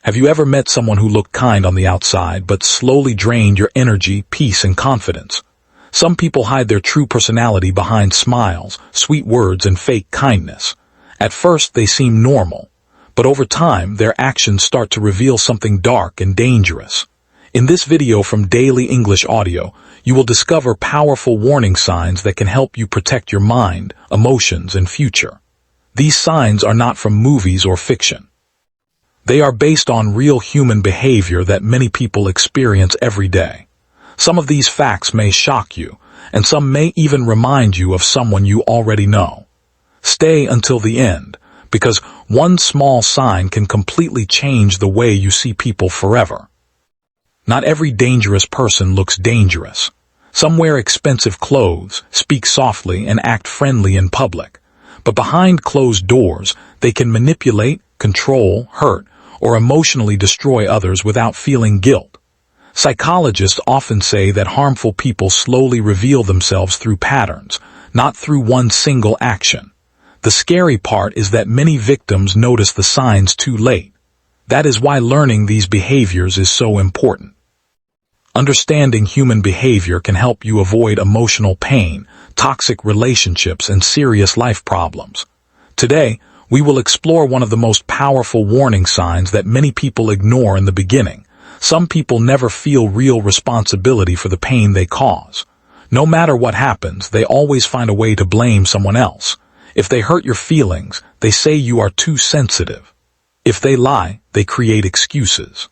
Have you ever met someone who looked kind on the outside but slowly drained your energy, peace, and confidence? Some people hide their true personality behind smiles, sweet words, and fake kindness. At first, they seem normal, but over time, their actions start to reveal something dark and dangerous. In this video from Daily English Audio, you will discover powerful warning signs that can help you protect your mind, emotions, and future. These signs are not from movies or fiction. They are based on real human behavior that many people experience every day. Some of these facts may shock you, and some may even remind you of someone you already know. Stay until the end, because one small sign can completely change the way you see people forever. Not every dangerous person looks dangerous. Some wear expensive clothes, speak softly, and act friendly in public. But behind closed doors, they can manipulate, control, hurt, or emotionally destroy others without feeling guilt. Psychologists often say that harmful people slowly reveal themselves through patterns, not through one single action. The scary part is that many victims notice the signs too late. That is why learning these behaviors is so important. Understanding human behavior can help you avoid emotional pain, toxic relationships, and serious life problems. Today, we will explore one of the most powerful warning signs that many people ignore in the beginning. Some people never feel real responsibility for the pain they cause. No matter what happens, they always find a way to blame someone else. If they hurt your feelings, they say you are too sensitive. If they lie, they create excuses.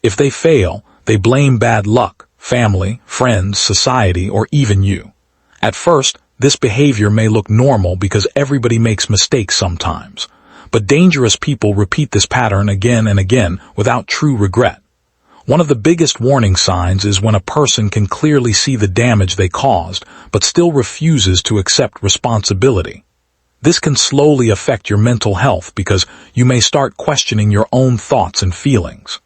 If they fail, they blame bad luck, family, friends, society, or even you. At first, this behavior may look normal because everybody makes mistakes sometimes. But dangerous people repeat this pattern again and again without true regret. One of the biggest warning signs is when a person can clearly see the damage they caused, but still refuses to accept responsibility. This can slowly affect your mental health because you may start questioning your own thoughts and feelings.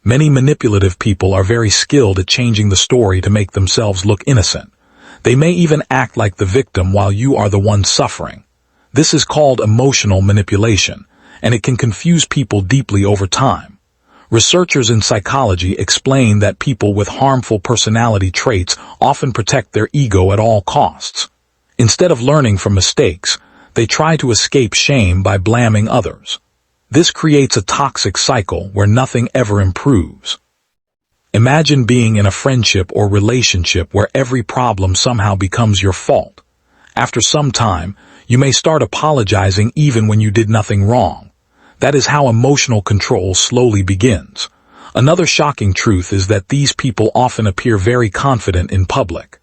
Many manipulative people are very skilled at changing the story to make themselves look innocent. They may even act like the victim while you are the one suffering. This is called emotional manipulation, and it can confuse people deeply over time. Researchers in psychology explain that people with harmful personality traits often protect their ego at all costs. Instead of learning from mistakes, they try to escape shame by blaming others. This creates a toxic cycle where nothing ever improves. Imagine being in a friendship or relationship where every problem somehow becomes your fault. After some time, you may start apologizing even when you did nothing wrong. That is how emotional control slowly begins. Another shocking truth is that these people often appear very confident in public.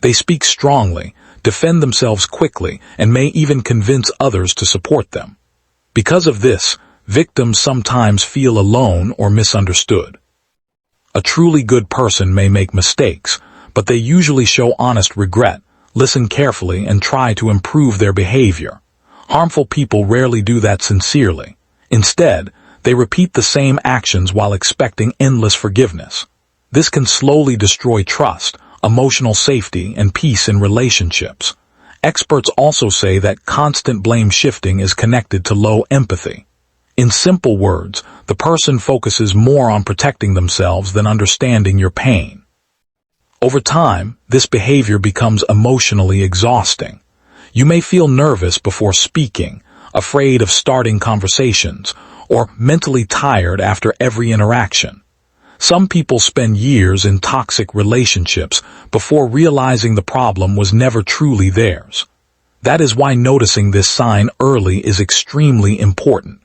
They speak strongly, defend themselves quickly, and may even convince others to support them. Because of this, victims sometimes feel alone or misunderstood. A truly good person may make mistakes, but they usually show honest regret, listen carefully, and try to improve their behavior. Harmful people rarely do that sincerely. Instead, they repeat the same actions while expecting endless forgiveness. This can slowly destroy trust, emotional safety, and peace in relationships. Experts also say that constant blame shifting is connected to low empathy. In simple words, the person focuses more on protecting themselves than understanding your pain. Over time, this behavior becomes emotionally exhausting. You may feel nervous before speaking, afraid of starting conversations, or mentally tired after every interaction. Some people spend years in toxic relationships before realizing the problem was never truly theirs. That is why noticing this sign early is extremely important.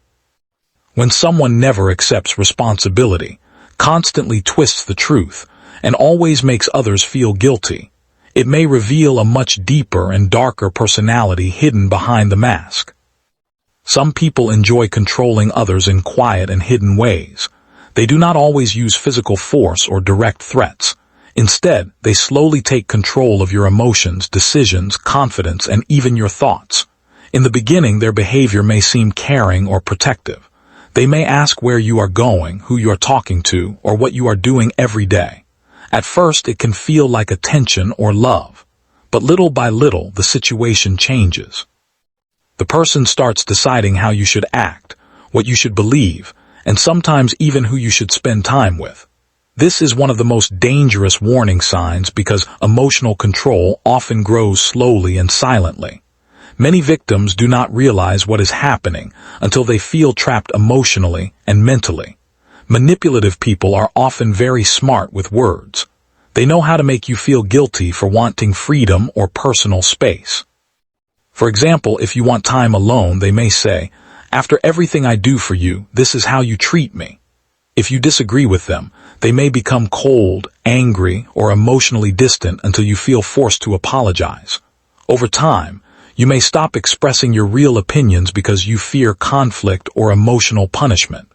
When someone never accepts responsibility, constantly twists the truth, and always makes others feel guilty, it may reveal a much deeper and darker personality hidden behind the mask. Some people enjoy controlling others in quiet and hidden ways. They do not always use physical force or direct threats. Instead, they slowly take control of your emotions, decisions, confidence, and even your thoughts. In the beginning, their behavior may seem caring or protective. They may ask where you are going, who you are talking to, or what you are doing every day. At first, it can feel like attention or love, but little by little, the situation changes. The person starts deciding how you should act, what you should believe, and sometimes even who you should spend time with. This is one of the most dangerous warning signs because emotional control often grows slowly and silently. Many victims do not realize what is happening until they feel trapped emotionally and mentally. Manipulative people are often very smart with words. They know how to make you feel guilty for wanting freedom or personal space. For example, if you want time alone, they may say, "After everything I do for you, this is how you treat me." If you disagree with them, they may become cold, angry, or emotionally distant until you feel forced to apologize. Over time, you may stop expressing your real opinions because you fear conflict or emotional punishment.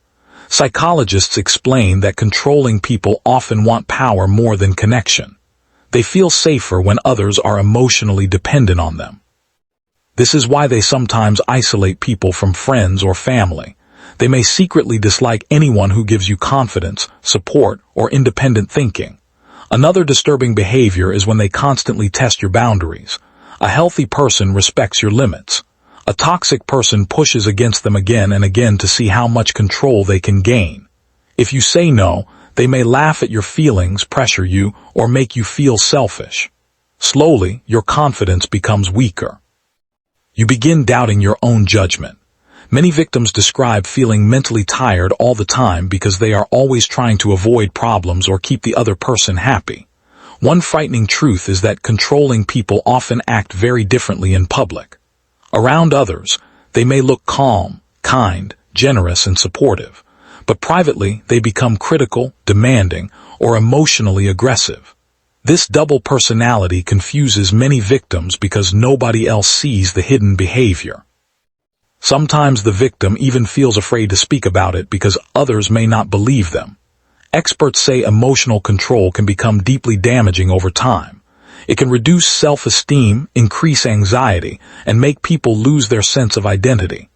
Psychologists explain that controlling people often want power more than connection. They feel safer when others are emotionally dependent on them. This is why they sometimes isolate people from friends or family. They may secretly dislike anyone who gives you confidence, support, or independent thinking. Another disturbing behavior is when they constantly test your boundaries. A healthy person respects your limits. A toxic person pushes against them again and again to see how much control they can gain. If you say no, they may laugh at your feelings, pressure you, or make you feel selfish. Slowly, your confidence becomes weaker. You begin doubting your own judgment. Many victims describe feeling mentally tired all the time because they are always trying to avoid problems or keep the other person happy. One frightening truth is that controlling people often act very differently in public. Around others, they may look calm, kind, generous, and supportive, but privately they become critical, demanding, or emotionally aggressive. This double personality confuses many victims because nobody else sees the hidden behavior. Sometimes the victim even feels afraid to speak about it because others may not believe them. Experts say emotional control can become deeply damaging over time. It can reduce self-esteem, increase anxiety, and make people lose their sense of identity.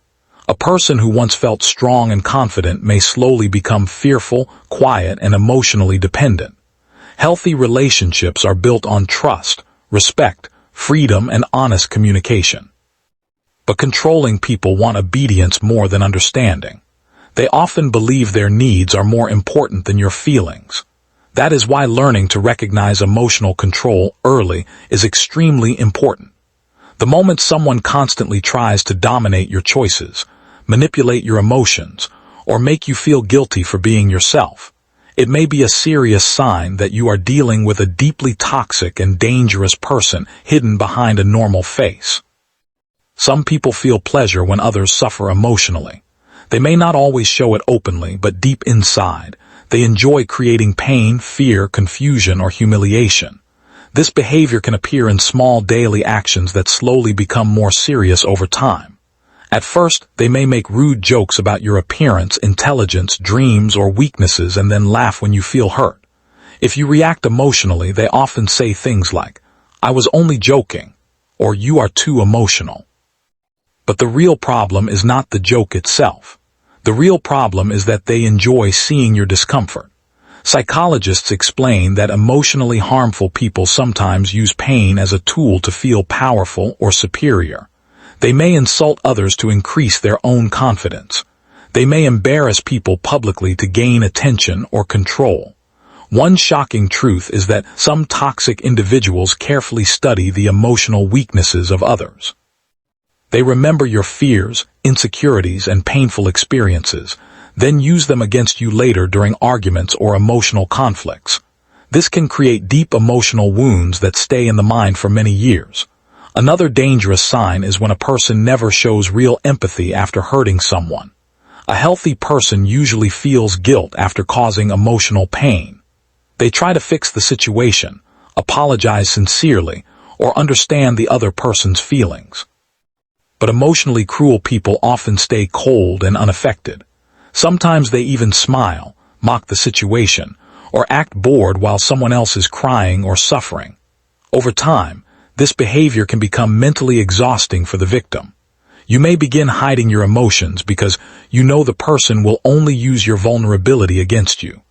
A person who once felt strong and confident may slowly become fearful, quiet, and emotionally dependent. Healthy relationships are built on trust, respect, freedom, and honest communication. But controlling people want obedience more than understanding. They often believe their needs are more important than your feelings. That is why learning to recognize emotional control early is extremely important. The moment someone constantly tries to dominate your choices, manipulate your emotions, or make you feel guilty for being yourself, it may be a serious sign that you are dealing with a deeply toxic and dangerous person hidden behind a normal face. Some people feel pleasure when others suffer emotionally. They may not always show it openly, but deep inside, they enjoy creating pain, fear, confusion, or humiliation. This behavior can appear in small daily actions that slowly become more serious over time. At first, they may make rude jokes about your appearance, intelligence, dreams, or weaknesses and then laugh when you feel hurt. If you react emotionally, they often say things like, "I was only joking," or "You are too emotional." But the real problem is not the joke itself. The real problem is that they enjoy seeing your discomfort. Psychologists explain that emotionally harmful people sometimes use pain as a tool to feel powerful or superior. They may insult others to increase their own confidence. They may embarrass people publicly to gain attention or control. One shocking truth is that some toxic individuals carefully study the emotional weaknesses of others. They remember your fears, insecurities, and painful experiences, then use them against you later during arguments or emotional conflicts. This can create deep emotional wounds that stay in the mind for many years. Another dangerous sign is when a person never shows real empathy after hurting someone. A healthy person usually feels guilt after causing emotional pain. They try to fix the situation, apologize sincerely, or understand the other person's feelings. But emotionally cruel people often stay cold and unaffected. Sometimes they even smile, mock the situation, or act bored while someone else is crying or suffering. Over time, this behavior can become mentally exhausting for the victim. You may begin hiding your emotions because you know the person will only use your vulnerability against you.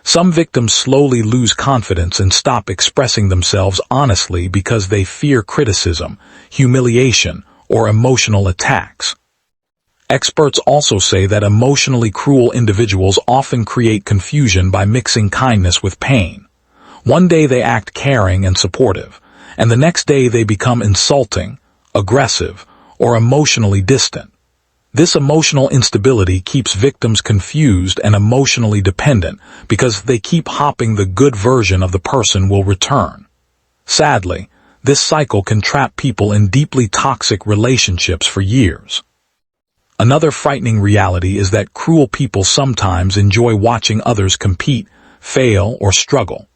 Some victims slowly lose confidence and stop expressing themselves honestly because they fear criticism, humiliation, or emotional attacks. Experts also say that emotionally cruel individuals often create confusion by mixing kindness with pain. One day they act caring and supportive, and the next day they become insulting, aggressive, or emotionally distant. This emotional instability keeps victims confused and emotionally dependent because they keep hoping the good version of the person will return. Sadly, this cycle can trap people in deeply toxic relationships for years. Another frightening reality is that cruel people sometimes enjoy watching others compete, fail, or struggle.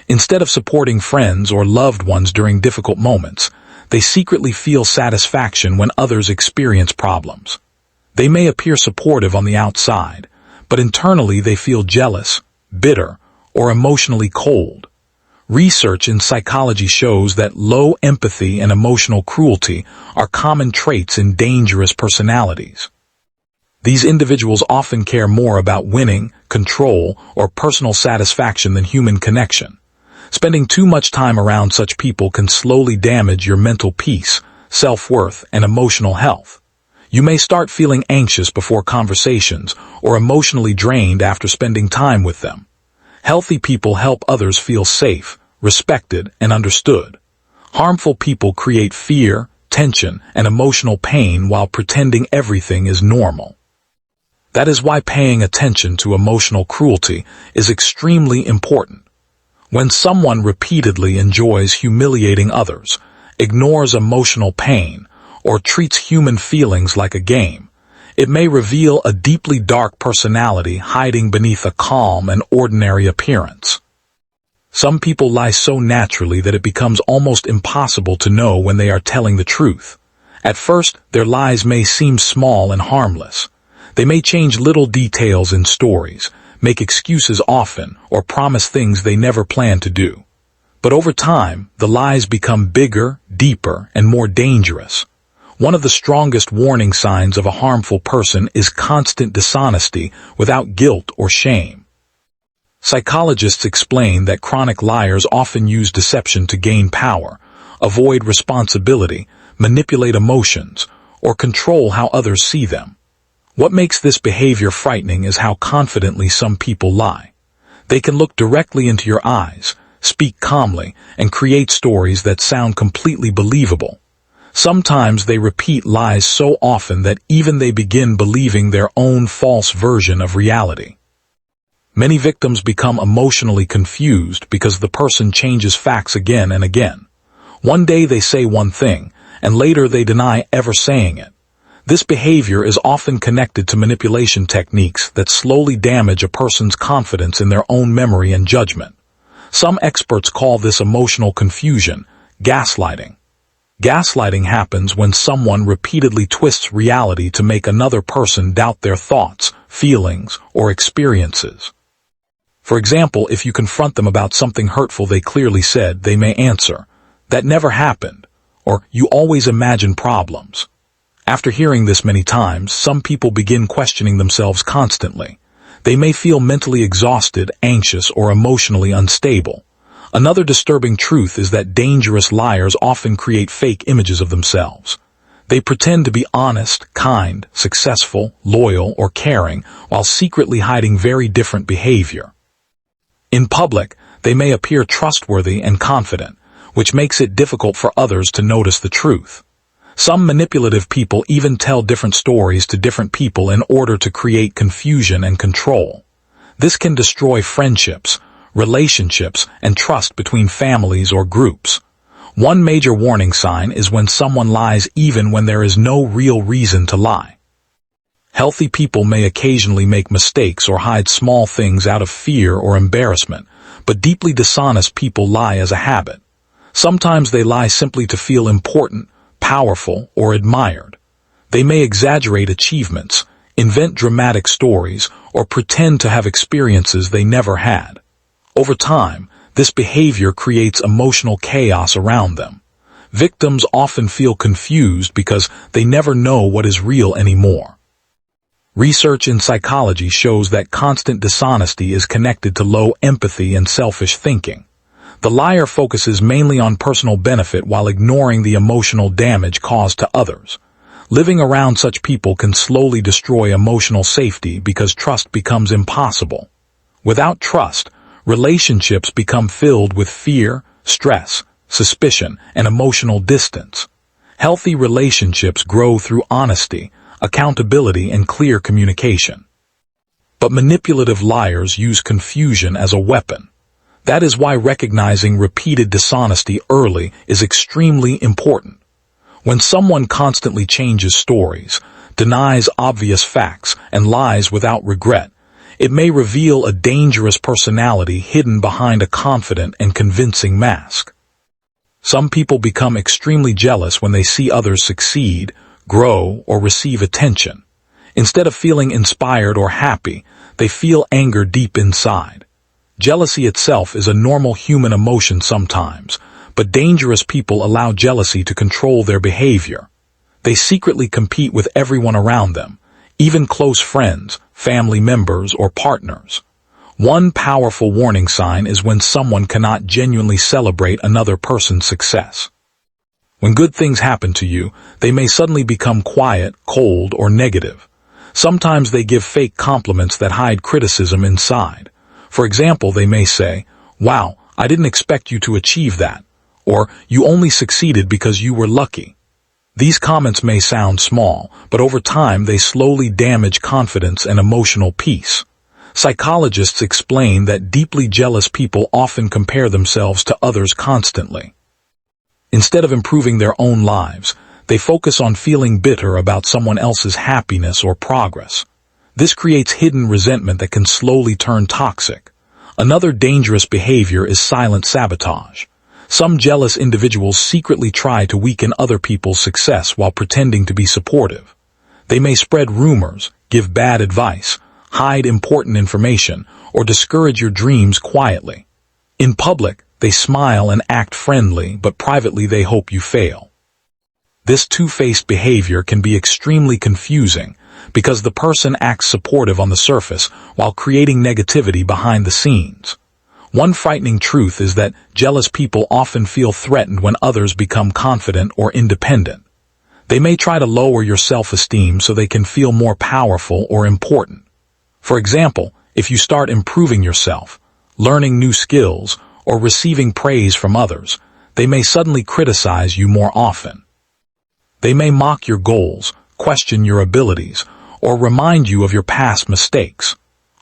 Instead of supporting friends or loved ones during difficult moments, they secretly feel satisfaction when others experience problems. They may appear supportive on the outside, but internally they feel jealous, bitter, or emotionally cold. Research in psychology shows that low empathy and emotional cruelty are common traits in dangerous personalities. These individuals often care more about winning, control, or personal satisfaction than human connection. Spending too much time around such people can slowly damage your mental peace, self-worth, and emotional health. You may start feeling anxious before conversations or emotionally drained after spending time with them. Healthy people help others feel safe, respected, and understood. Harmful people create fear, tension, and emotional pain while pretending everything is normal. That is why paying attention to emotional cruelty is extremely important. When someone repeatedly enjoys humiliating others, ignores emotional pain, or treats human feelings like a game, it may reveal a deeply dark personality hiding beneath a calm and ordinary appearance. Some people lie so naturally that it becomes almost impossible to know when they are telling the truth. At first, their lies may seem small and harmless. They may change little details in stories, make excuses often, or promise things they never plan to do. But over time, the lies become bigger, deeper, and more dangerous. One of the strongest warning signs of a harmful person is constant dishonesty without guilt or shame. Psychologists explain that chronic liars often use deception to gain power, avoid responsibility, manipulate emotions, or control how others see them. What makes this behavior frightening is how confidently some people lie. They can look directly into your eyes, speak calmly, and create stories that sound completely believable. Sometimes they repeat lies so often that even they begin believing their own false version of reality. Many victims become emotionally confused because the person changes facts again and again. One day they say one thing, and later they deny ever saying it. This behavior is often connected to manipulation techniques that slowly damage a person's confidence in their own memory and judgment. Some experts call this emotional confusion gaslighting. Gaslighting happens when someone repeatedly twists reality to make another person doubt their thoughts, feelings, or experiences. For example, if you confront them about something hurtful they clearly said, they may answer, "That never happened," or "You always imagine problems." After hearing this many times, some people begin questioning themselves constantly. They may feel mentally exhausted, anxious, or emotionally unstable. Another disturbing truth is that dangerous liars often create fake images of themselves. They pretend to be honest, kind, successful, loyal, or caring, while secretly hiding very different behavior. In public, they may appear trustworthy and confident, which makes it difficult for others to notice the truth. Some manipulative people even tell different stories to different people in order to create confusion and control. This can destroy friendships, relationships, and trust between families or groups. One major warning sign is when someone lies even when there is no real reason to lie. Healthy people may occasionally make mistakes or hide small things out of fear or embarrassment, but deeply dishonest people lie as a habit. Sometimes they lie simply to feel important, powerful, or admired. They may exaggerate achievements, invent dramatic stories, or pretend to have experiences they never had. Over time, this behavior creates emotional chaos around them. Victims often feel confused because they never know what is real anymore. Research in psychology shows that constant dishonesty is connected to low empathy and selfish thinking. The liar focuses mainly on personal benefit while ignoring the emotional damage caused to others. Living around such people can slowly destroy emotional safety because trust becomes impossible. Without trust, relationships become filled with fear, stress, suspicion, and emotional distance. Healthy relationships grow through honesty, accountability, and clear communication. But manipulative liars use confusion as a weapon. That is why recognizing repeated dishonesty early is extremely important. When someone constantly changes stories, denies obvious facts, and lies without regret, it may reveal a dangerous personality hidden behind a confident and convincing mask. Some people become extremely jealous when they see others succeed, grow, or receive attention. Instead of feeling inspired or happy, they feel anger deep inside. Jealousy itself is a normal human emotion sometimes, but dangerous people allow jealousy to control their behavior. They secretly compete with everyone around them, even close friends, family members, or partners. One powerful warning sign is when someone cannot genuinely celebrate another person's success. When good things happen to you, they may suddenly become quiet, cold, or negative. Sometimes they give fake compliments that hide criticism inside. For example, they may say, "Wow, I didn't expect you to achieve that," or "You only succeeded because you were lucky." These comments may sound small, but over time they slowly damage confidence and emotional peace. Psychologists explain that deeply jealous people often compare themselves to others constantly. Instead of improving their own lives, they focus on feeling bitter about someone else's happiness or progress. This creates hidden resentment that can slowly turn toxic. Another dangerous behavior is silent sabotage. Some jealous individuals secretly try to weaken other people's success while pretending to be supportive. They may spread rumors, give bad advice, hide important information, or discourage your dreams quietly. In public, they smile and act friendly, but privately they hope you fail. This two-faced behavior can be extremely confusing because the person acts supportive on the surface while creating negativity behind the scenes. One frightening truth is that jealous people often feel threatened when others become confident or independent. They may try to lower your self-esteem so they can feel more powerful or important. For example, if you start improving yourself, learning new skills, or receiving praise from others, they may suddenly criticize you more often. They may mock your goals, question your abilities, or remind you of your past mistakes.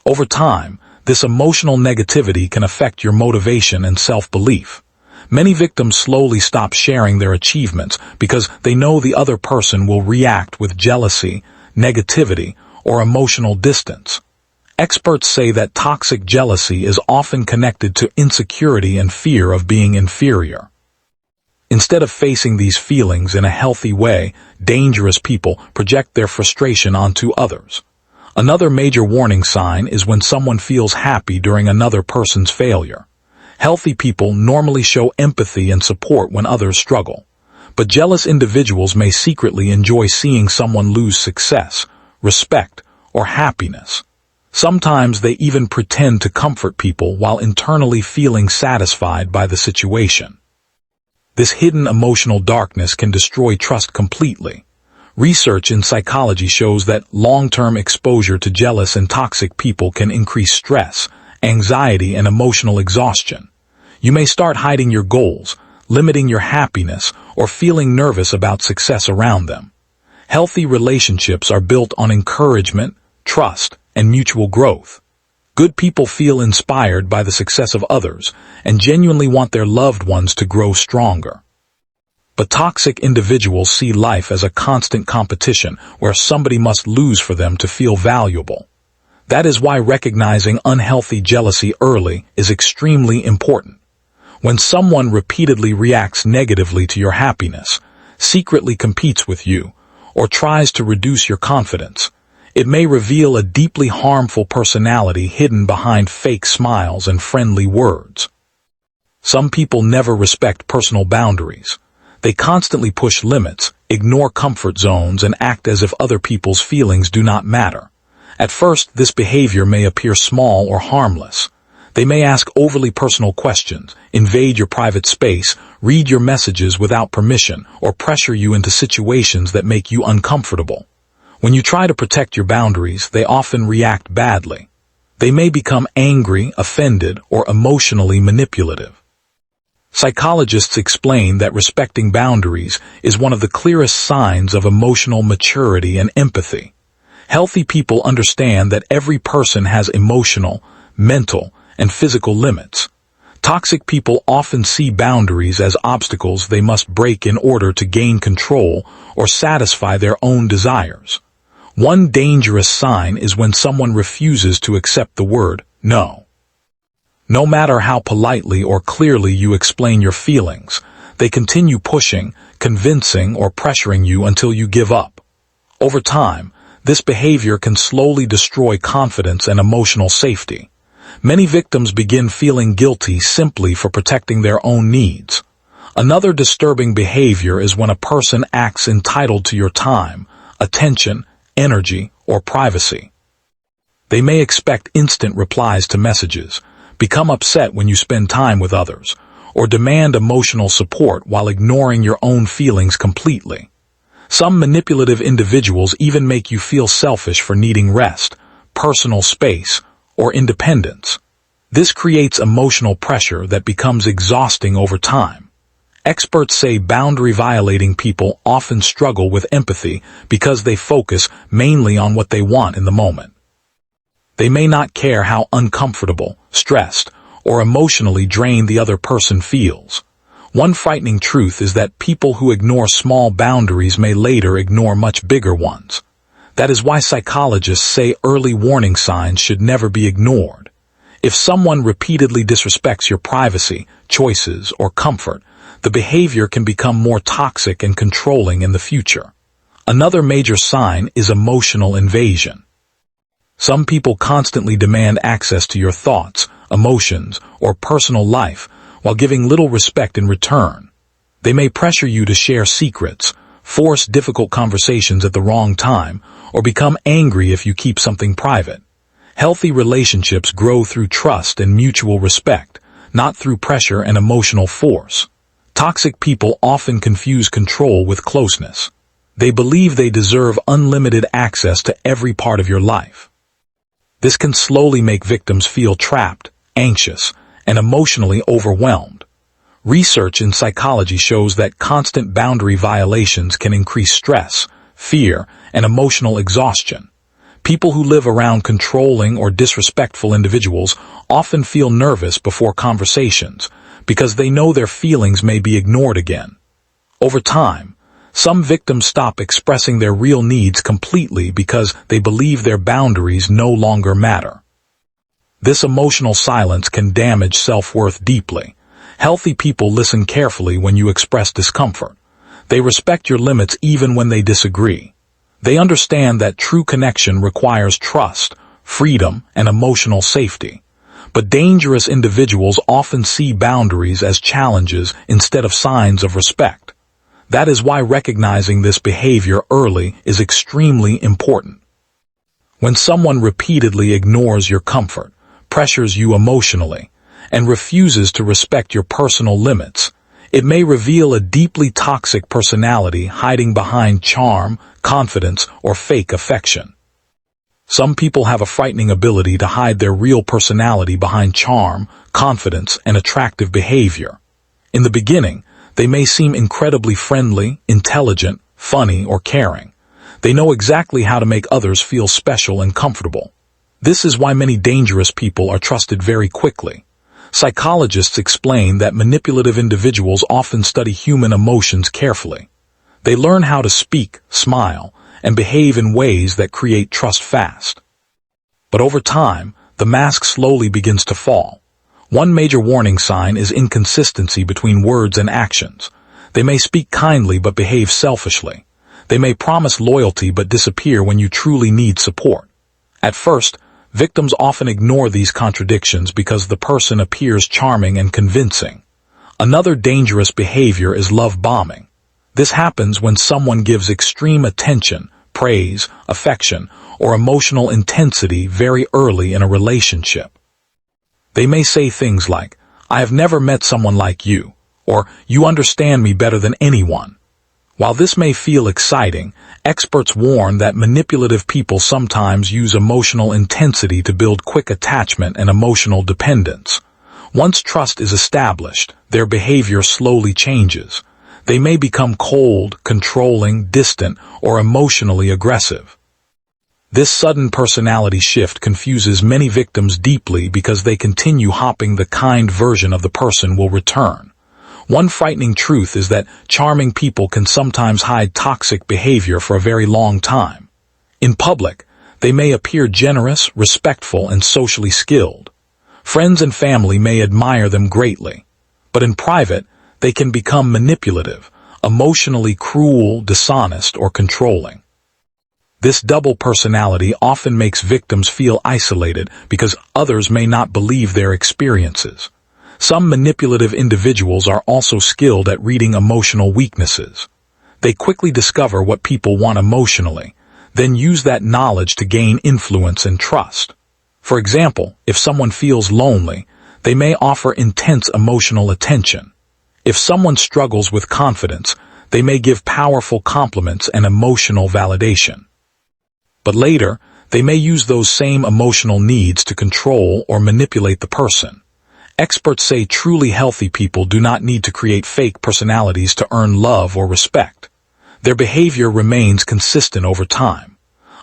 Over time, this emotional negativity can affect your motivation and self-belief. Many victims slowly stop sharing their achievements because they know the other person will react with jealousy, negativity, or emotional distance. Experts say that toxic jealousy is often connected to insecurity and fear of being inferior. Instead of facing these feelings in a healthy way, dangerous people project their frustration onto others. Another major warning sign is when someone feels happy during another person's failure. Healthy people normally show empathy and support when others struggle, but jealous individuals may secretly enjoy seeing someone lose success, respect, or happiness. Sometimes they even pretend to comfort people while internally feeling satisfied by the situation. This hidden emotional darkness can destroy trust completely. Research in psychology shows that long-term exposure to jealous and toxic people can increase stress, anxiety, and emotional exhaustion. You may start hiding your goals, limiting your happiness, or feeling nervous about success around them. Healthy relationships are built on encouragement, trust, and mutual growth. Good people feel inspired by the success of others and genuinely want their loved ones to grow stronger. But toxic individuals see life as a constant competition where somebody must lose for them to feel valuable. That is why recognizing unhealthy jealousy early is extremely important. When someone repeatedly reacts negatively to your happiness, secretly competes with you, or tries to reduce your confidence, it may reveal a deeply harmful personality hidden behind fake smiles and friendly words. Some people never respect personal boundaries. They constantly push limits, ignore comfort zones, and act as if other people's feelings do not matter. At first, this behavior may appear small or harmless. They may ask overly personal questions, invade your private space, read your messages without permission, or pressure you into situations that make you uncomfortable. When you try to protect your boundaries, they often react badly. They may become angry, offended, or emotionally manipulative. Psychologists explain that respecting boundaries is one of the clearest signs of emotional maturity and empathy. Healthy people understand that every person has emotional, mental, and physical limits. Toxic people often see boundaries as obstacles they must break in order to gain control or satisfy their own desires. One dangerous sign is when someone refuses to accept the word no. No matter how politely or clearly you explain your feelings, they continue pushing, convincing, or pressuring you until you give up. Over time, this behavior can slowly destroy confidence and emotional safety. Many victims begin feeling guilty simply for protecting their own needs. Another disturbing behavior is when a person acts entitled to your time, attention, energy, or privacy. They may expect instant replies to messages, become upset when you spend time with others, or demand emotional support while ignoring your own feelings completely. Some manipulative individuals even make you feel selfish for needing rest, personal space, or independence. This creates emotional pressure that becomes exhausting over time. Experts say boundary-violating people often struggle with empathy because they focus mainly on what they want in the moment. They may not care how uncomfortable, stressed, or emotionally drained the other person feels. One frightening truth is that people who ignore small boundaries may later ignore much bigger ones. That is why psychologists say early warning signs should never be ignored. If someone repeatedly disrespects your privacy, choices, or comfort, the behavior can become more toxic and controlling in the future. Another major sign is emotional invasion. Some people constantly demand access to your thoughts, emotions, or personal life while giving little respect in return. They may pressure you to share secrets, force difficult conversations at the wrong time, or become angry if you keep something private. Healthy relationships grow through trust and mutual respect, not through pressure and emotional force. Toxic people often confuse control with closeness. They believe they deserve unlimited access to every part of your life. This can slowly make victims feel trapped, anxious, and emotionally overwhelmed. Research in psychology shows that constant boundary violations can increase stress, fear, and emotional exhaustion. People who live around controlling or disrespectful individuals often feel nervous before conversations because they know their feelings may be ignored again. Over time, some victims stop expressing their real needs completely because they believe their boundaries no longer matter. This emotional silence can damage self-worth deeply. Healthy people listen carefully when you express discomfort. They respect your limits even when they disagree. They understand that true connection requires trust, freedom, and emotional safety. But dangerous individuals often see boundaries as challenges instead of signs of respect. That is why recognizing this behavior early is extremely important. When someone repeatedly ignores your comfort, pressures you emotionally, and refuses to respect your personal limits, it may reveal a deeply toxic personality hiding behind charm, confidence, or fake affection. Some people have a frightening ability to hide their real personality behind charm, confidence, and attractive behavior. In the beginning, they may seem incredibly friendly, intelligent, funny, or caring. They know exactly how to make others feel special and comfortable. This is why many dangerous people are trusted very quickly. Psychologists explain that manipulative individuals often study human emotions carefully. They learn how to speak, smile, and behave in ways that create trust fast. But over time, the mask slowly begins to fall. One major warning sign is inconsistency between words and actions. They may speak kindly but behave selfishly. They may promise loyalty but disappear when you truly need support. At first, victims often ignore these contradictions because the person appears charming and convincing. Another dangerous behavior is love bombing. This happens when someone gives extreme attention, praise, affection, or emotional intensity very early in a relationship. They may say things like, "I have never met someone like you," or "You understand me better than anyone." While this may feel exciting, experts warn that manipulative people sometimes use emotional intensity to build quick attachment and emotional dependence. Once trust is established, their behavior slowly changes. They may become cold, controlling, distant, or emotionally aggressive. This sudden personality shift confuses many victims deeply because they continue hoping the kind version of the person will return. One frightening truth is that charming people can sometimes hide toxic behavior for a very long time. In public, they may appear generous, respectful, and socially skilled. Friends and family may admire them greatly, but in private, they can become manipulative, emotionally cruel, dishonest, or controlling. This double personality often makes victims feel isolated because others may not believe their experiences. Some manipulative individuals are also skilled at reading emotional weaknesses. They quickly discover what people want emotionally, then use that knowledge to gain influence and trust. For example, if someone feels lonely, they may offer intense emotional attention. If someone struggles with confidence, they may give powerful compliments and emotional validation. But later, they may use those same emotional needs to control or manipulate the person. Experts say truly healthy people do not need to create fake personalities to earn love or respect. Their behavior remains consistent over time.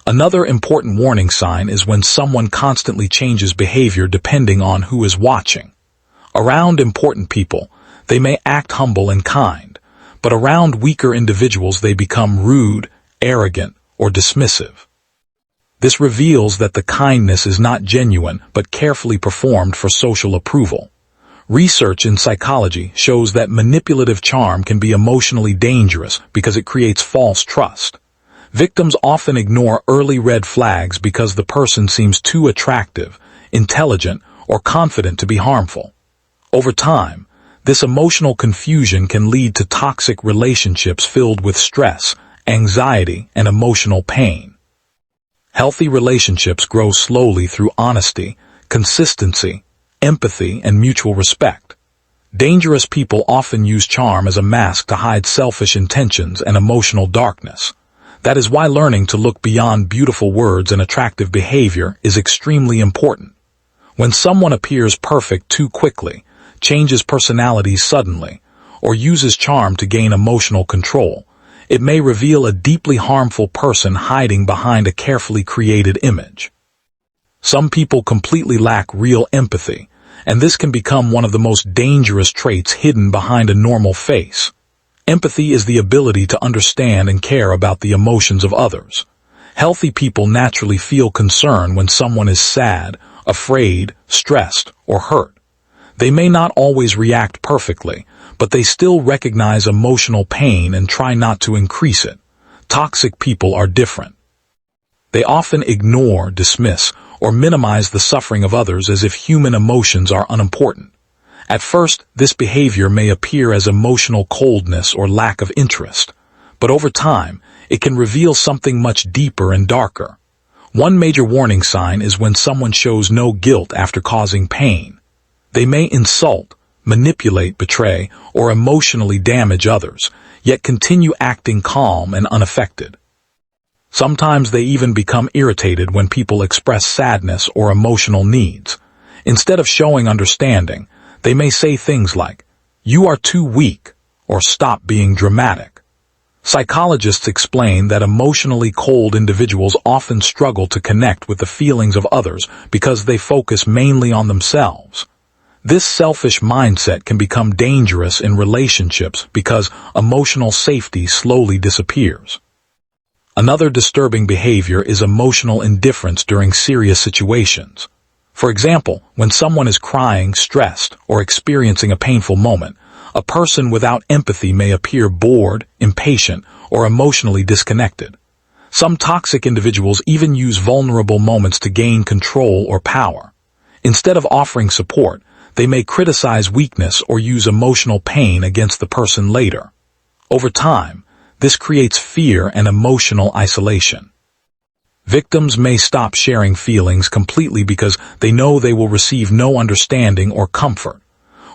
Another important warning sign is when someone constantly changes behavior depending on who is watching. Around important people, they may act humble and kind, but around weaker individuals they become rude, arrogant, or dismissive. This reveals that the kindness is not genuine but carefully performed for social approval. Research in psychology shows that manipulative charm can be emotionally dangerous because it creates false trust. Victims often ignore early red flags because the person seems too attractive, intelligent, or confident to be harmful. Over time, this emotional confusion can lead to toxic relationships filled with stress, anxiety, and emotional pain. Healthy relationships grow slowly through honesty, consistency, empathy, and mutual respect. Dangerous people often use charm as a mask to hide selfish intentions and emotional darkness. That is why learning to look beyond beautiful words and attractive behavior is extremely important. When someone appears perfect too quickly, changes personalities suddenly, or uses charm to gain emotional control, it may reveal a deeply harmful person hiding behind a carefully created image. Some people completely lack real empathy, and this can become one of the most dangerous traits hidden behind a normal face. Empathy is the ability to understand and care about the emotions of others. Healthy people naturally feel concern when someone is sad, afraid, stressed, or hurt. They may not always react perfectly, but they still recognize emotional pain and try not to increase it. Toxic people are different. They often ignore, dismiss, or minimize the suffering of others as if human emotions are unimportant. At first, this behavior may appear as emotional coldness or lack of interest, but over time, it can reveal something much deeper and darker. One major warning sign is when someone shows no guilt after causing pain. They may insult, manipulate, betray, or emotionally damage others, yet continue acting calm and unaffected. Sometimes they even become irritated when people express sadness or emotional needs. Instead of showing understanding, they may say things like, "You are too weak," or "Stop being dramatic." Psychologists explain that emotionally cold individuals often struggle to connect with the feelings of others because they focus mainly on themselves. This selfish mindset can become dangerous in relationships because emotional safety slowly disappears. Another disturbing behavior is emotional indifference during serious situations. For example, when someone is crying, stressed, or experiencing a painful moment, a person without empathy may appear bored, impatient, or emotionally disconnected. Some toxic individuals even use vulnerable moments to gain control or power. Instead of offering support, they may criticize weakness or use emotional pain against the person later. Over time, this creates fear and emotional isolation. Victims may stop sharing feelings completely because they know they will receive no understanding or comfort.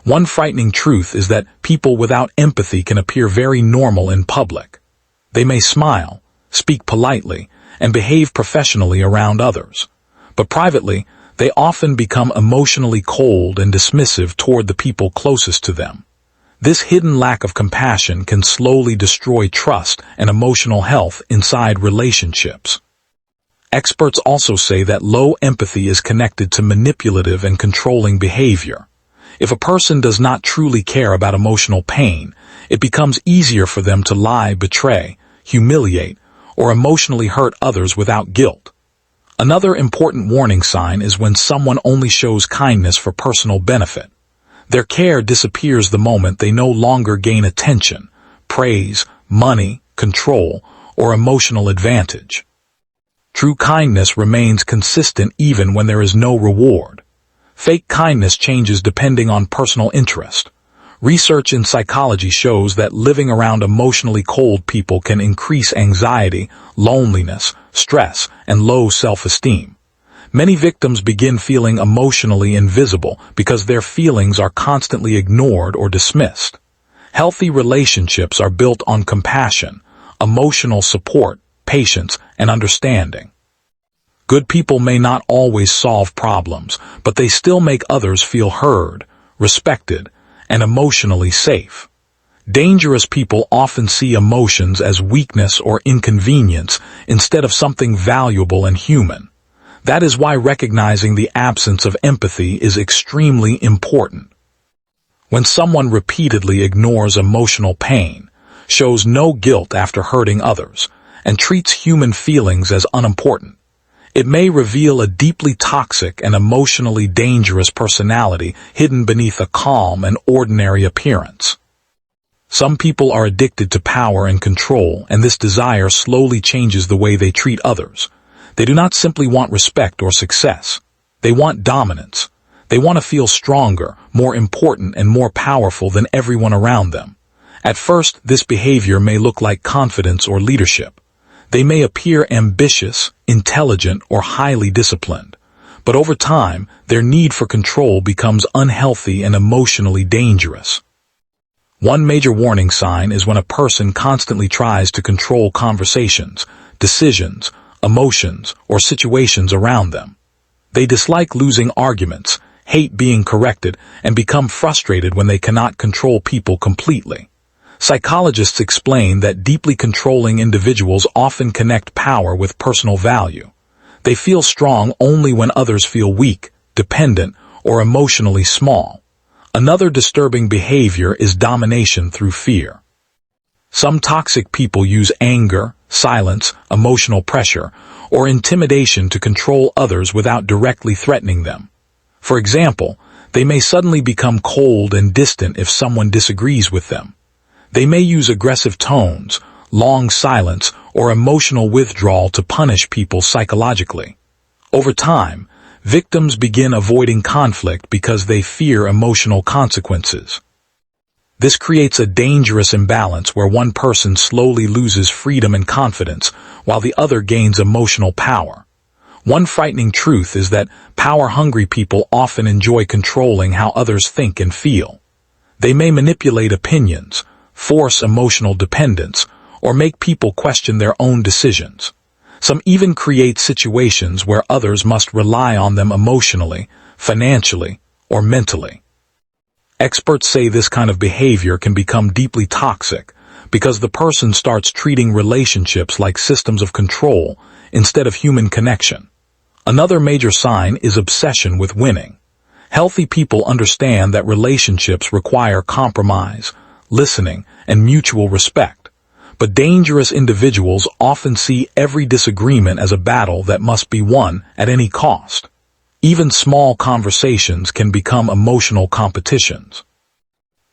One frightening truth is that people without empathy can appear very normal in public. They may smile, speak politely, and behave professionally around others. But privately, they often become emotionally cold and dismissive toward the people closest to them. This hidden lack of compassion can slowly destroy trust and emotional health inside relationships. Experts also say that low empathy is connected to manipulative and controlling behavior. If a person does not truly care about emotional pain, it becomes easier for them to lie, betray, humiliate, or emotionally hurt others without guilt. Another important warning sign is when someone only shows kindness for personal benefit. Their care disappears the moment they no longer gain attention, praise, money, control, or emotional advantage. True kindness remains consistent even when there is no reward. Fake kindness changes depending on personal interest. Research in psychology shows that living around emotionally cold people can increase anxiety, loneliness, stress, and low self-esteem. Many victims begin feeling emotionally invisible because their feelings are constantly ignored or dismissed. Healthy relationships are built on compassion, emotional support, patience, and understanding. Good people may not always solve problems, but they still make others feel heard, respected, and emotionally safe. Dangerous people often see emotions as weakness or inconvenience instead of something valuable and human. That is why recognizing the absence of empathy is extremely important. When someone repeatedly ignores emotional pain, shows no guilt after hurting others, and treats human feelings as unimportant, it may reveal a deeply toxic and emotionally dangerous personality hidden beneath a calm and ordinary appearance. Some people are addicted to power and control, and this desire slowly changes the way they treat others. They do not simply want respect or success. They want dominance. They want to feel stronger, more important, and more powerful than everyone around them. At first, this behavior may look like confidence or leadership. They may appear ambitious, intelligent, or highly disciplined. But over time, their need for control becomes unhealthy and emotionally dangerous. One major warning sign is when a person constantly tries to control conversations, decisions, emotions, or situations around them. They dislike losing arguments, hate being corrected, and become frustrated when they cannot control people completely. Psychologists explain that deeply controlling individuals often connect power with personal value. They feel strong only when others feel weak, dependent, or emotionally small. Another disturbing behavior is domination through fear. Some toxic people use anger, silence, emotional pressure, or intimidation to control others without directly threatening them. For example, they may suddenly become cold and distant if someone disagrees with them. They may use aggressive tones, long silence, or emotional withdrawal to punish people psychologically. Over time, victims begin avoiding conflict because they fear emotional consequences. This creates a dangerous imbalance where one person slowly loses freedom and confidence, while the other gains emotional power. One frightening truth is that power-hungry people often enjoy controlling how others think and feel. They may manipulate opinions, force emotional dependence, or make people question their own decisions. Some even create situations where others must rely on them emotionally, financially, or mentally. Experts say this kind of behavior can become deeply toxic because the person starts treating relationships like systems of control instead of human connection. Another major sign is obsession with winning. Healthy people understand that relationships require compromise, listening, and mutual respect. But dangerous individuals often see every disagreement as a battle that must be won at any cost. Even small conversations can become emotional competitions.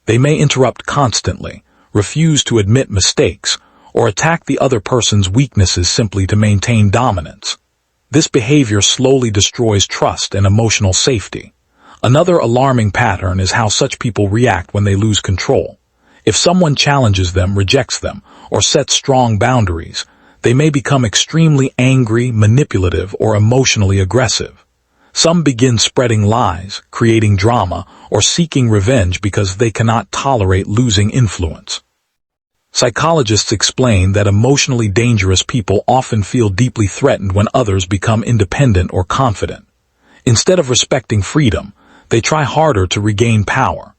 They may interrupt constantly, refuse to admit mistakes, or attack the other person's weaknesses simply to maintain dominance. This behavior slowly destroys trust and emotional safety. Another alarming pattern is how such people react when they lose control. If someone challenges them, rejects them, or sets strong boundaries, They may become extremely angry, manipulative, or emotionally aggressive. Some begin spreading lies, creating drama, or seeking revenge because they cannot tolerate losing influence. Psychologists explain that emotionally dangerous people often feel deeply threatened when others become independent or confident. Instead of respecting freedom, they try harder to regain power.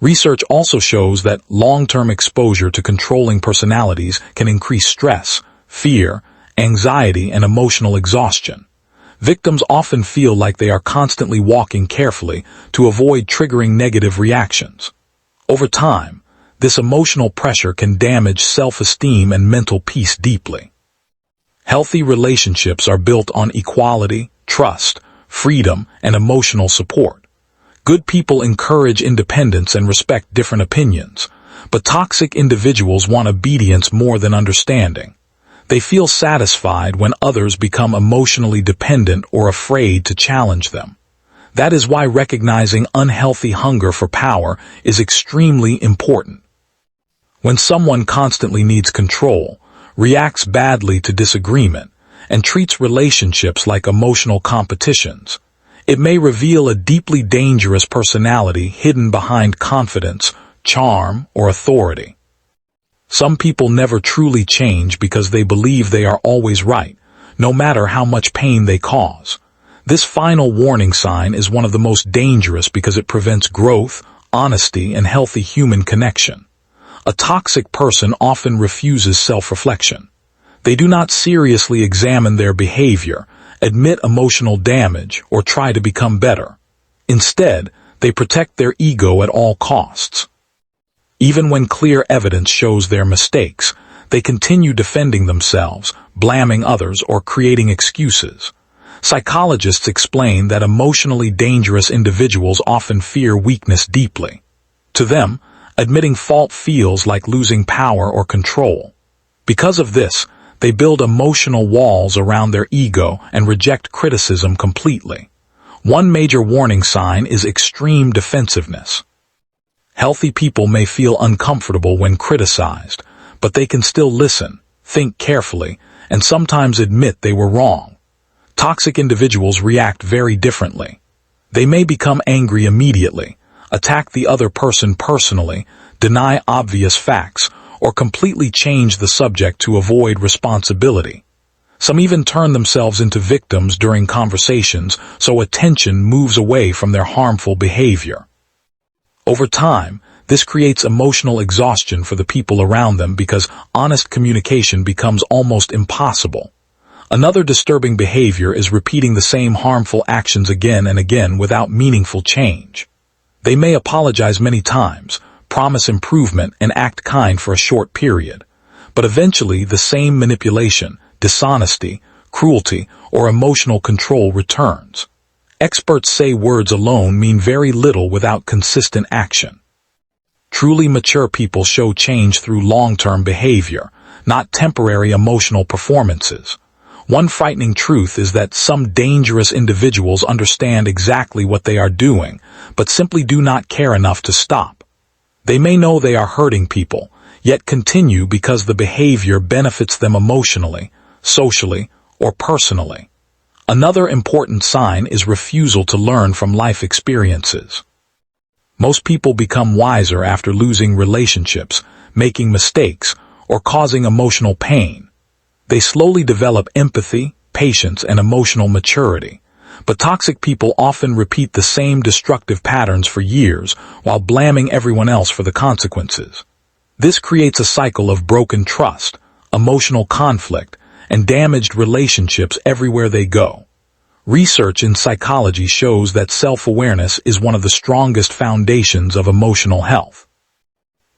Research also shows that long-term exposure to controlling personalities can increase stress, fear, anxiety, and emotional exhaustion. Victims often feel like they are constantly walking carefully to avoid triggering negative reactions. Over time, this emotional pressure can damage self-esteem and mental peace deeply. Healthy relationships are built on equality, trust, freedom, and emotional support. Good people encourage independence and respect different opinions, but toxic individuals want obedience more than understanding. They feel satisfied when others become emotionally dependent or afraid to challenge them. That is why recognizing unhealthy hunger for power is extremely important. When someone constantly needs control, reacts badly to disagreement, and treats relationships like emotional competitions, it may reveal a deeply dangerous personality hidden behind confidence, charm, or authority. Some people never truly change because they believe they are always right, no matter how much pain they cause. This final warning sign is one of the most dangerous because it prevents growth, honesty, and healthy human connection. A toxic person often refuses self-reflection. They do not seriously examine their behavior, admit emotional damage, or try to become better. Instead, they protect their ego at all costs. Even when clear evidence shows their mistakes, they continue defending themselves, blaming others, or creating excuses. Psychologists explain that emotionally dangerous individuals often fear weakness deeply. To them, admitting fault feels like losing power or control. Because of this, they build emotional walls around their ego and reject criticism completely. One major warning sign is extreme defensiveness. Healthy people may feel uncomfortable when criticized, but they can still listen, think carefully, and sometimes admit they were wrong. Toxic individuals react very differently. They may become angry immediately, attack the other person personally, deny obvious facts, or completely change the subject to avoid responsibility. Some even turn themselves into victims during conversations, so attention moves away from their harmful behavior. Over time, this creates emotional exhaustion for the people around them because honest communication becomes almost impossible. Another disturbing behavior is repeating the same harmful actions again and again without meaningful change. They may apologize many times, promise improvement, and act kind for a short period, but eventually the same manipulation, dishonesty, cruelty, or emotional control returns. Experts say words alone mean very little without consistent action. Truly mature people show change through long-term behavior, not temporary emotional performances. One frightening truth is that some dangerous individuals understand exactly what they are doing, but simply do not care enough to stop. They may know they are hurting people, yet continue because the behavior benefits them emotionally, socially, or personally. Another important sign is refusal to learn from life experiences. Most people become wiser after losing relationships, making mistakes, or causing emotional pain. They slowly develop empathy, patience, and emotional maturity. But toxic people often repeat the same destructive patterns for years while blaming everyone else for the consequences. This creates a cycle of broken trust, emotional conflict, and damaged relationships everywhere they go. Research in psychology shows that self-awareness is one of the strongest foundations of emotional health.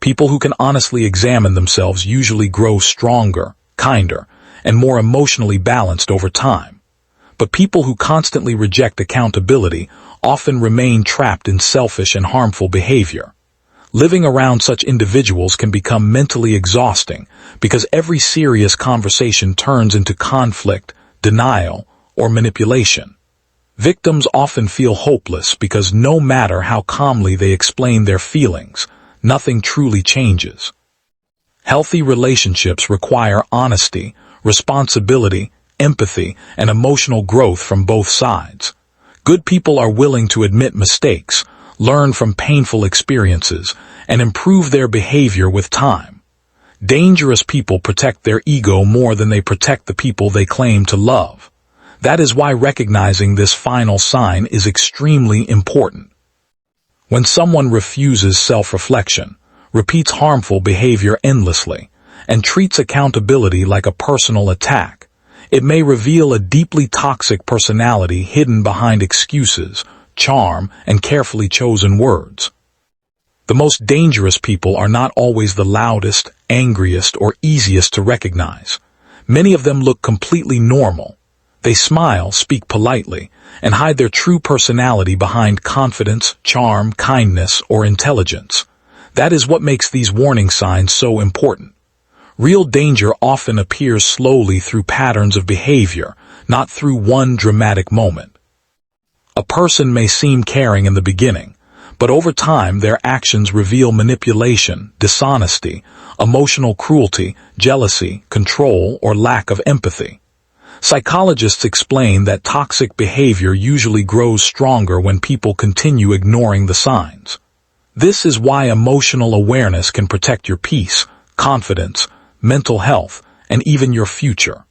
People who can honestly examine themselves usually grow stronger, kinder, and more emotionally balanced over time. But people who constantly reject accountability often remain trapped in selfish and harmful behavior. Living around such individuals can become mentally exhausting because every serious conversation turns into conflict, denial, or manipulation. Victims often feel hopeless because no matter how calmly they explain their feelings, nothing truly changes. Healthy relationships require honesty, responsibility, empathy, and emotional growth from both sides. Good people are willing to admit mistakes, learn from painful experiences, and improve their behavior with time. Dangerous people protect their ego more than they protect the people they claim to love. That is why recognizing this final sign is extremely important. When someone refuses self-reflection, repeats harmful behavior endlessly, and treats accountability like a personal attack, it may reveal a deeply toxic personality hidden behind excuses, charm, and carefully chosen words. The most dangerous people are not always the loudest, angriest, or easiest to recognize. Many of them look completely normal. They smile, speak politely, and hide their true personality behind confidence, charm, kindness, or intelligence. That is what makes these warning signs so important. Real danger often appears slowly through patterns of behavior, not through one dramatic moment. A person may seem caring in the beginning, but over time their actions reveal manipulation, dishonesty, emotional cruelty, jealousy, control, or lack of empathy. Psychologists explain that toxic behavior usually grows stronger when people continue ignoring the signs. This is why emotional awareness can protect your peace, confidence, mental health, and even your future.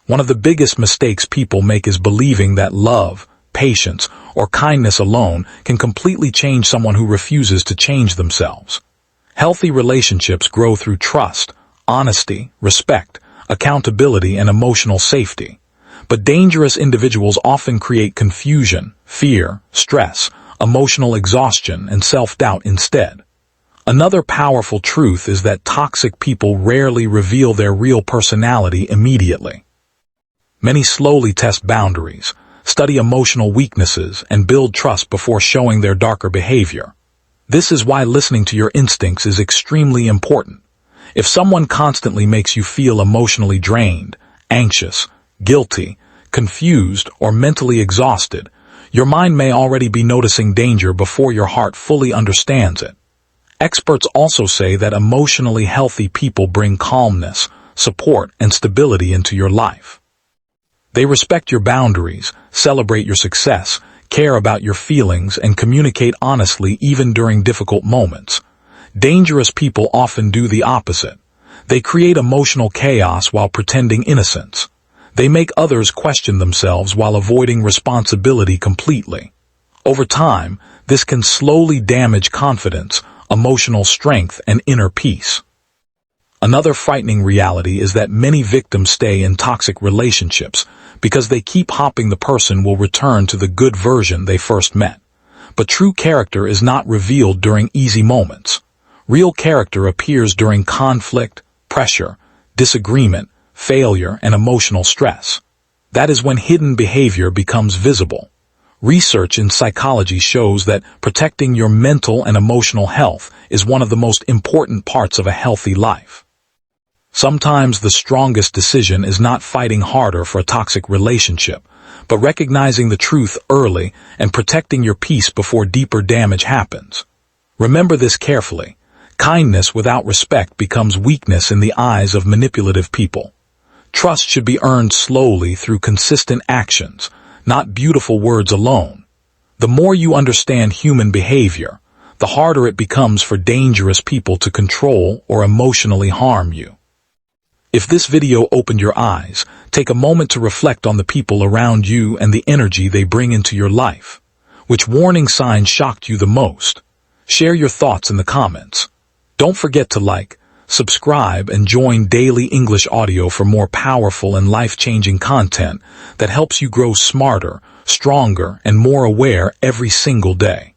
One of the biggest mistakes people make is believing that love, patience, or kindness alone can completely change someone who refuses to change themselves. Healthy relationships grow through trust, honesty, respect, accountability, and emotional safety. But dangerous individuals often create confusion, fear, stress, emotional exhaustion, and self-doubt instead. Another powerful truth is that toxic people rarely reveal their real personality immediately. Many slowly test boundaries, study emotional weaknesses, and build trust before showing their darker behavior. This is why listening to your instincts is extremely important. If someone constantly makes you feel emotionally drained, anxious, guilty, confused, or mentally exhausted, your mind may already be noticing danger before your heart fully understands it. Experts also say that emotionally healthy people bring calmness, support, and stability into your life. They respect your boundaries, celebrate your success, care about your feelings, and communicate honestly even during difficult moments. Dangerous people often do the opposite. They create emotional chaos while pretending innocence. They make others question themselves while avoiding responsibility completely. Over time, this can slowly damage confidence, emotional strength, and inner peace. Another frightening reality is that many victims stay in toxic relationships because they keep hoping the person will return to the good version they first met. But true character is not revealed during easy moments. Real character appears during conflict, pressure, disagreement, failure, and emotional stress. That is when hidden behavior becomes visible. Research in psychology shows that protecting your mental and emotional health is one of the most important parts of a healthy life. Sometimes the strongest decision is not fighting harder for a toxic relationship, but recognizing the truth early and protecting your peace before deeper damage happens. Remember this carefully. Kindness without respect becomes weakness in the eyes of manipulative people. Trust should be earned slowly through consistent actions, not beautiful words alone. The more you understand human behavior, the harder it becomes for dangerous people to control or emotionally harm you. If this video opened your eyes, take a moment to reflect on the people around you and the energy they bring into your life. Which warning sign shocked you the most? Share your thoughts in the comments. Don't forget to like, subscribe, and join Daily English Audio for more powerful and life-changing content that helps you grow smarter, stronger, and more aware every single day.